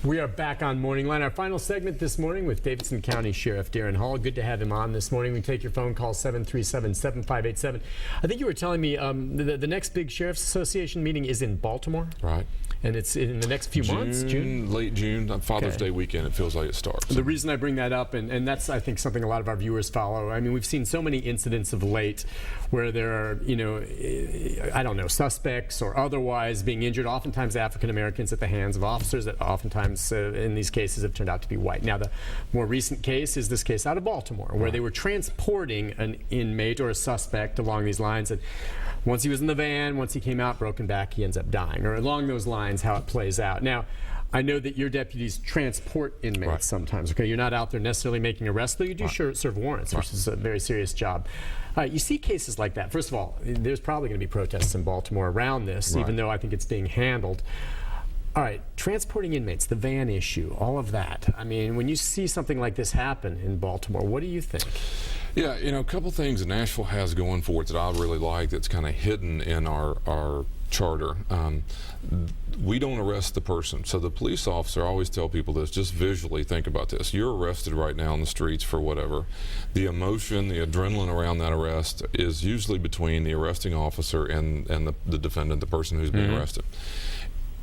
We are back on Morning Line. Our final segment this morning with Davidson County Sheriff Daron Hall. Good to have him on this morning. We take your phone call 737-7587. I think you were telling me the next big Sheriff's Association meeting is in Baltimore. Right. And it's in the next few months, June? Late June, Father's Day weekend, it feels like it starts. The reason I bring that up, and that's, I think, something a lot of our viewers follow. I mean, we've seen so many incidents of late where there are, I don't know, suspects or otherwise being injured, oftentimes African Americans at the hands of officers that oftentimes, in these cases, have turned out to be white. Now, the more recent case is this case out of Baltimore, where they were transporting an inmate or a suspect along these lines, and once he was in the van, once he came out, broken back, he ends up dying, or along those lines, how it plays out. Now, I know that your deputies transport inmates sometimes, okay? You're not out there necessarily making arrests, though you do serve warrants, which is a very serious job. You see cases like that. First of all, there's probably going to be protests in Baltimore around this, even though I think it's being handled. All right, transporting inmates, the van issue, all of that. I mean, when you see something like this happen in Baltimore, what do you think? Yeah, a couple things that Nashville has going for it that I really like that's kind of hidden in our charter. We don't arrest the person. So the police officer, I always tell people this, just visually think about this. You're arrested right now on the streets for whatever. The emotion, the adrenaline around that arrest is usually between the arresting officer and the defendant, the person who's being arrested.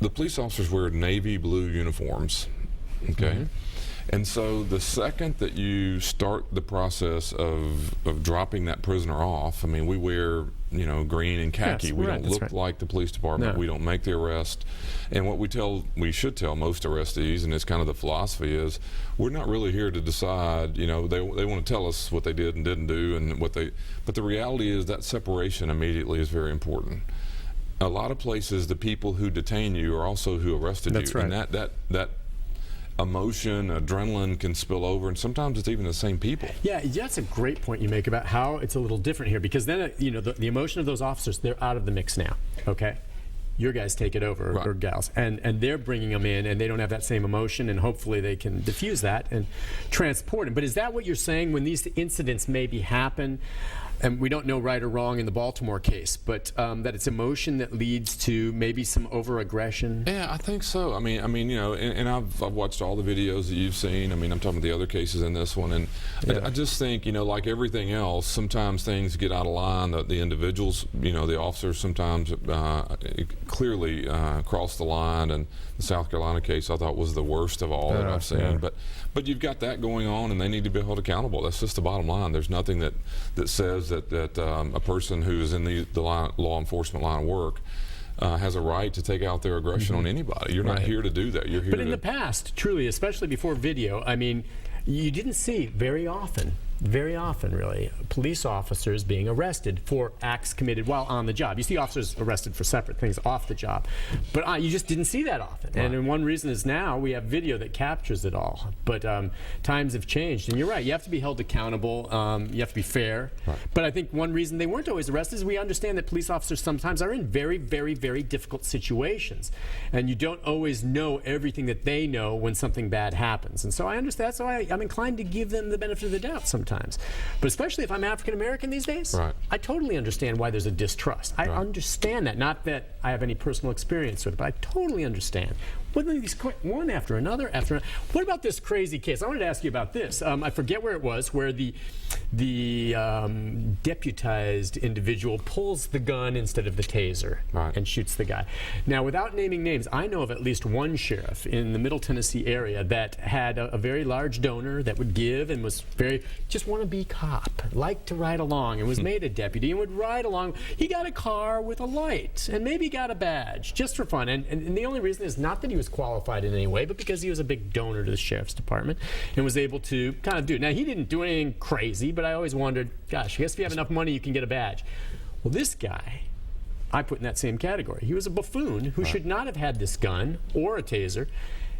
The police officers wear navy blue uniforms, okay? And so the second that you start the process of dropping that prisoner off, I mean, we wear, green and khaki. We don't look like the police department. No. We don't make the arrest. And what we should tell most arrestees, and it's kind of the philosophy, is we're not really here to decide, they want to tell us what they did and didn't do, and but the reality is that separation immediately is very important. A lot of places, the people who detain you are also who arrested you. Right. And that emotion, adrenaline can spill over, and sometimes it's even the same people. Yeah, that's a great point you make about how it's a little different here, because then, the emotion of those officers, they're out of the mix now, okay? Your guys take it over, or gals, and they're bringing them in, and they don't have that same emotion, and hopefully they can diffuse that and transport them. But is that what you're saying, when these incidents maybe happen, and we don't know right or wrong in the Baltimore case, but that it's emotion that leads to maybe some over-aggression? Yeah, I think so. I mean, and I've watched all the videos that you've seen. I mean, I'm talking about the other cases in this one, and I just think, like everything else, sometimes things get out of line. The individuals, the officers sometimes clearly cross the line, and the South Carolina case I thought was the worst of all that I've seen. But you've got that going on, and they need to be held accountable. That's just the bottom line. There's nothing that says that a person who is in the law enforcement line of work has a right to take out their aggression on anybody. You're not here to do that. You're here But in the past, truly, especially before video, I mean, you didn't see very often really, police officers being arrested for acts committed while on the job. You see officers arrested for separate things off the job, but you just didn't see that often. And one reason is now we have video that captures it all. But times have changed, and you're right, you have to be held accountable, you have to be fair. But I think one reason they weren't always arrested is we understand that police officers sometimes are in very, very, very difficult situations, and you don't always know everything that they know when something bad happens. And so I understand, so I'm inclined to give them the benefit of the doubt sometimes. But especially if I'm African American these days, I totally understand why there's a distrust. I understand that. Not that I have any personal experience with it, but I totally understand. One after another after another. What about this crazy case? I wanted to ask you about this. I forget where it was, where the deputized individual pulls the gun instead of the taser and shoots the guy. Now, without naming names, I know of at least one sheriff in the Middle Tennessee area that had a very large donor that would give and was just wannabe cop, liked to ride along, and was made a deputy and would ride along. He got a car with a light and maybe got a badge just for fun. And the only reason is not that he was qualified in any way, but because he was a big donor to the sheriff's department and was able to kind of do it. Now, he didn't do anything crazy, but I always wondered, gosh, I guess if you have enough money, you can get a badge. Well, this guy, I put in that same category. He was a buffoon who should not have had this gun or a taser,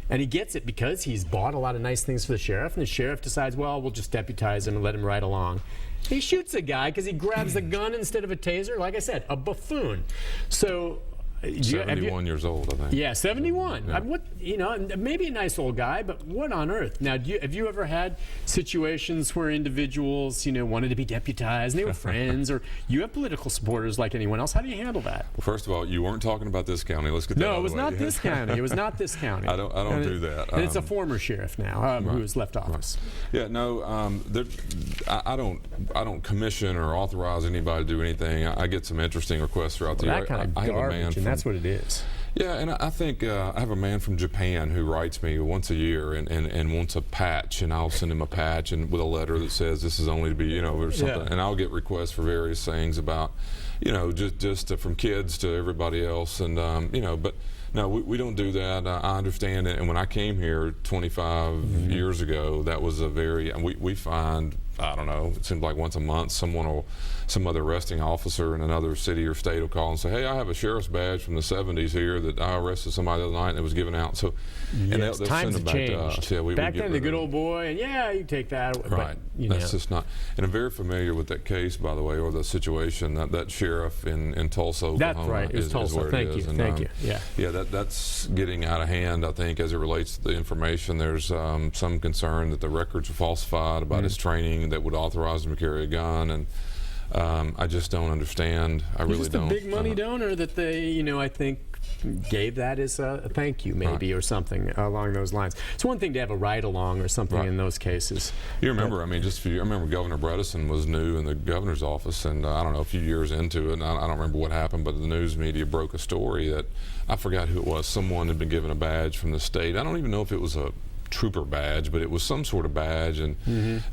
and he gets it because he's bought a lot of nice things for the sheriff, and the sheriff decides, well, we'll just deputize him and let him ride along. He shoots a guy because he grabs the gun instead of a taser. Like I said, a buffoon. So have 71 years old, I think. Yeah, 71. Yeah. What, maybe a nice old guy, but what on earth? Now, have you ever had situations where individuals, wanted to be deputized and they were friends, or you have political supporters like anyone else? How do you handle that? Well, first of all, you weren't talking about this county. Let's get that out No, of it was the way. not this county. It was not this county. I don't do that. And it's a former sheriff now who has left office. Right. Yeah, no, I don't commission or authorize anybody to do anything. I get some interesting requests throughout the year. That kind of garbage, and that's what it is. Yeah, and I think I have a man from Japan who writes me once a year and wants a patch, and I'll send him a patch and with a letter that says this is only to be, or something. Yeah. And I'll get requests for various things about, just from kids to everybody else, and but. No, we don't do that. I understand it. And when I came here 25 years ago, that was a very, we find, I don't know, it seems like once a month some other arresting officer in another city or state will call and say, hey, I have a sheriff's badge from the 70s here that I arrested somebody the other night and it was given out. So, and they'll times send it have back to us. changed. Yeah, back then, the good old boy, and you take that. Right. But, That's just not. And I'm very familiar with that case, by the way, or the situation. That sheriff in Tulsa, Oklahoma. That's right. It was Tulsa. Where Thank it you. is. And, Thank you. Yeah. Yeah, that's getting out of hand, I think, as it relates to the information. There's some concern that the records are falsified about his training that would authorize him to carry a gun, and I just don't understand. I really don't. Just a big money donor that they, I think, gave that as a thank you, maybe, or something along those lines. It's one thing to have a ride-along or something in those cases. You remember, I remember Governor Bredesen was new in the governor's office, and I don't know, a few years into it, and I don't remember what happened, but the news media broke a story that, I forgot who it was, someone had been given a badge from the state. I don't even know if it was a trooper badge, but it was some sort of badge, and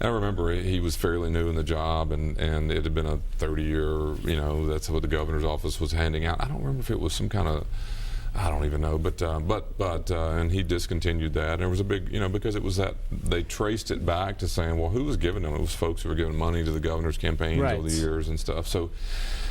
I remember he was fairly new in the job, and it had been a 30-year, that's what the governor's office was handing out. I don't remember if it was some kind of, I don't even know, but and he discontinued that. And there was a big, because it was that they traced it back to saying, well, who was giving them? It was folks who were giving money to the governor's campaigns over the years and stuff. So,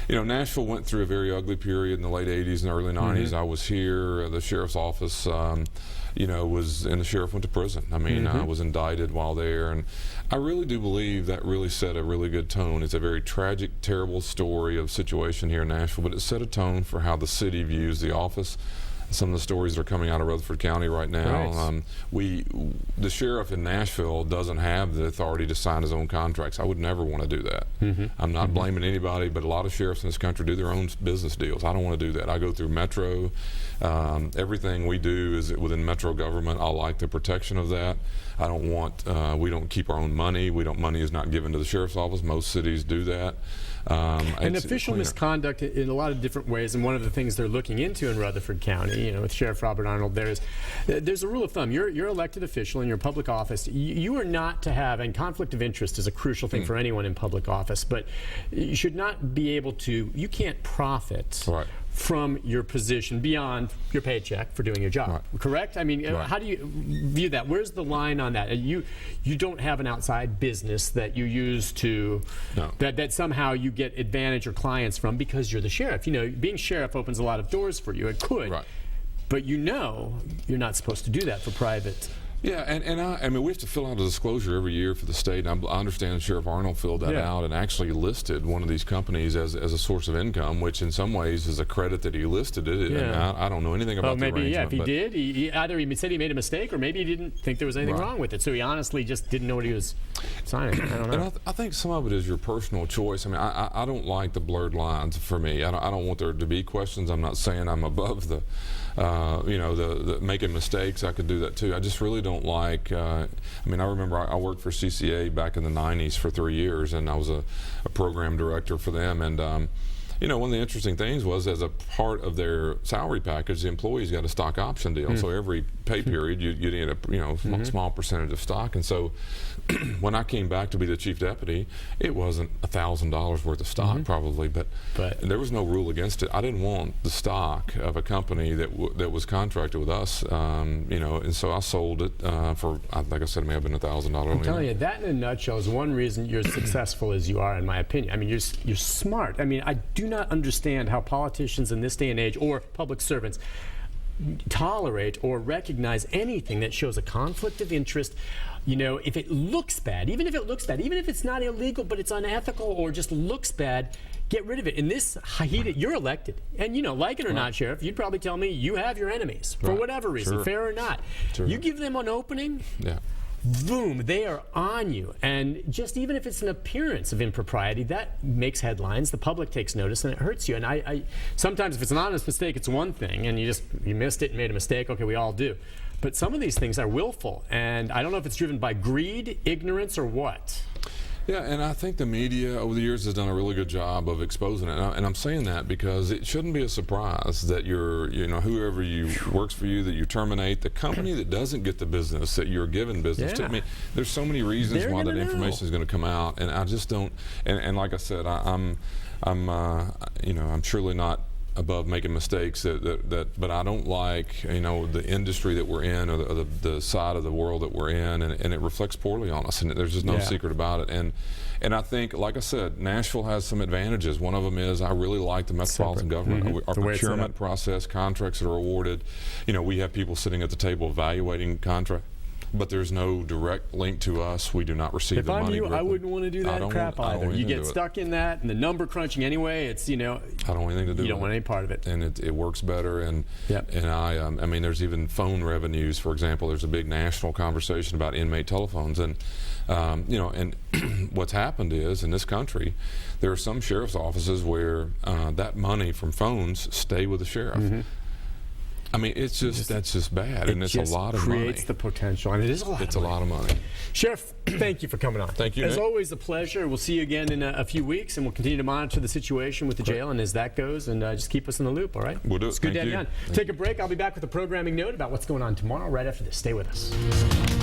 Nashville went through a very ugly period in the late 80s and early 90s. I was here. The sheriff's office, and the sheriff went to prison. I mean, I was indicted while there, and I really do believe that really set a really good tone. It's a very tragic, terrible story of situation here in Nashville, but it set a tone for how the city views the office. Some of the stories that are coming out of Rutherford County right now. The sheriff in Nashville doesn't have the authority to sign his own contracts. I would never want to do that. I'm not blaming anybody, but a lot of sheriffs in this country do their own business deals. I don't want to do that. I go through Metro. Everything we do is within Metro government. I like the protection of that. I don't want, we don't keep our own money. Money is not given to the sheriff's office. Most cities do that. And official misconduct in a lot of different ways, and one of the things they're looking into in Rutherford County, with Sheriff Robert Arnold, there's a rule of thumb. You're elected official in your public office. You are not to have, and conflict of interest is a crucial thing for anyone in public office, but you should not be able to, you can't profit from your position beyond your paycheck for doing your job. Correct? I mean, how do you view that? Where's the line on that? You don't have an outside business that you use to, that somehow you get advantage or clients from because you're the sheriff. Being sheriff opens a lot of doors for you. It could. But you're not supposed to do that for private. Yeah, and I mean, we have to fill out a disclosure every year for the state. And I understand Sheriff Arnold filled that out and actually listed one of these companies as a source of income, which in some ways is a credit that he listed it. And I don't know anything about the arrangement. If he did, either he said he made a mistake or maybe he didn't think there was anything wrong with it. So he honestly just didn't know what he was signing. I don't know. And I think some of it is your personal choice. I mean, I don't like the blurred lines for me. I don't want there to be questions. I'm not saying I'm above the making mistakes. I could do that too. I just really don't like, I remember I worked for CCA back in the 90s for 3 years, and I was a program director for them, and one of the interesting things was, as a part of their salary package, the employees got a stock option deal. So every pay period, you get a small percentage of stock. And so when I came back to be the chief deputy, it wasn't $1,000 worth of stock probably, but there was no rule against it. I didn't want the stock of a company that was contracted with us, and so I sold it for, like I said, it may have been $1,000. I'm telling you, that in a nutshell is one reason you're successful as you are, in my opinion. I mean, you're smart. I mean, I do not understand how politicians in this day and age, or public servants, tolerate or recognize anything that shows a conflict of interest. If it looks bad, even if it's not illegal, but it's unethical or just looks bad, Get rid of it. In this heated, you're elected. And, like it or not, Sheriff, you'd probably tell me you have your enemies for whatever reason, fair or not. You give them an opening, boom, they are on you. And just even if it's an appearance of impropriety, that makes headlines. The public takes notice and it hurts you. And I sometimes if it's an honest mistake, it's one thing. And you missed it and made a mistake. Okay, we all do. But some of these things are willful. And I don't know if it's driven by greed, ignorance, or what. Yeah, and I think the media over the years has done a really good job of exposing it. And I'm saying that because it shouldn't be a surprise that whoever works for you, that you terminate. The company that doesn't get the business that you're given business to. I mean, there's so many reasons why that information is going to come out, and I just don't. And like I said, I'm surely not above making mistakes but I don't like the industry that we're in, or the side of the world that we're in, and it reflects poorly on us, and there's just no secret about it. And I think, like I said, Nashville has some advantages. One of them is I really like the metropolitan government. Our procurement process, contracts that are awarded, we have people sitting at the table evaluating contracts. But there's no direct link to us. We do not receive the money. If I'm you, I wouldn't want to do that crap either. You get stuck in that, and the number crunching anyway. It's I don't want anything to do with it. You don't want any part of it. And it works better. And I mean, there's even phone revenues. For example, there's a big national conversation about inmate telephones, and and what's happened is in this country, there are some sheriff's offices where that money from phones stay with the sheriff. I mean, that's just bad, and it's a lot of money. It creates the potential, and it is a lot of money. It's a lot of money. Sheriff, thank you for coming on. Thank you, As Nick. always, a pleasure. We'll see you again in a few weeks, and we'll continue to monitor the situation with the jail, and as that goes, and just keep us in the loop, all right? We'll do it. It's good to have you on. Take a break. I'll be back with a programming note about what's going on tomorrow right after this. Stay with us.